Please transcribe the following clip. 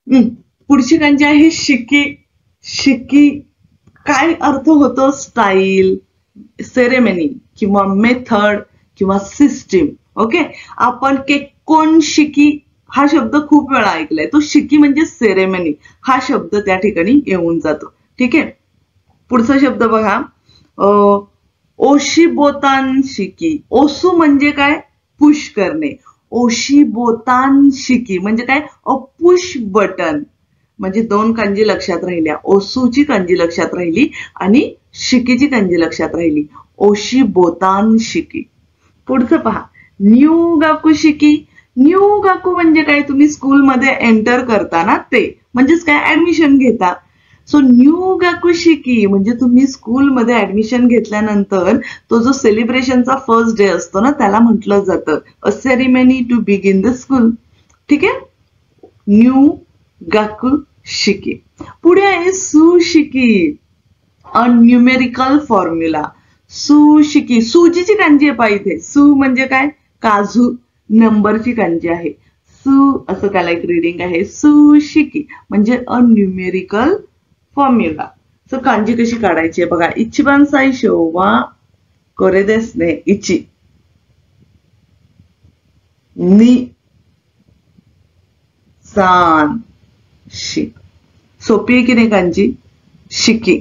पुढची कांजी आहे शिकी. शिकी काय अर्थ होतो? स्टाईल, सेरेमनी किंवा मेथड किंवा सिस्टीम. ओके, आपण कोण शिकी हा शब्द खूप वेळा ऐकलाय. तो शिकी म्हणजे सेरेमनी हा शब्द त्या ठिकाणी येऊन जातो. ठीक आहे. पुढचा शब्द बघा, ओशी शिकी. ओसू म्हणजे काय? पुश करणे. ओशी शिकी म्हणजे काय? A push button. म्हणजे दोन कांजी लक्षात राहिल्या. ओसूची कांजी लक्षात राहिली आणि शिकीची कांजी लक्षात राहिली. ओशी शिकी. पुढचं पहा, न्यू गाकू शिकी. न्यू गाकू म्हणजे काय? तुम्ही स्कूलमध्ये एंटर करताना ते म्हणजेच काय? ऍडमिशन घेता. सो न्यू गाकू शिकी म्हणजे तुम्ही स्कूलमध्ये ऍडमिशन घेतल्यानंतर तो जो सेलिब्रेशनचा फर्स्ट डे असतो ना, त्याला म्हटलं जातं a ceremony to begin the school. ठीक आहे. न्यू गाकू शिकी. पुढे आहे सुशिकी, अ न्यूमेरिकल फॉर्म्युला. सुशिकी. सुजीची कांजी आहे पहा इथे. सु म्हणजे काय? काजू. नंबरची कांजी आहे. सु असं त्याला एक रिडिंग आहे. सुशिकी म्हणजे अ न्यूमेरिकल फॉर्म्युला. सो कांजी कशी काढायची आहे बघा. इचिबान साईशो वा कोरे देस ने इची नि सान शी. सोपी आहे की नाही कांजी? शिकी.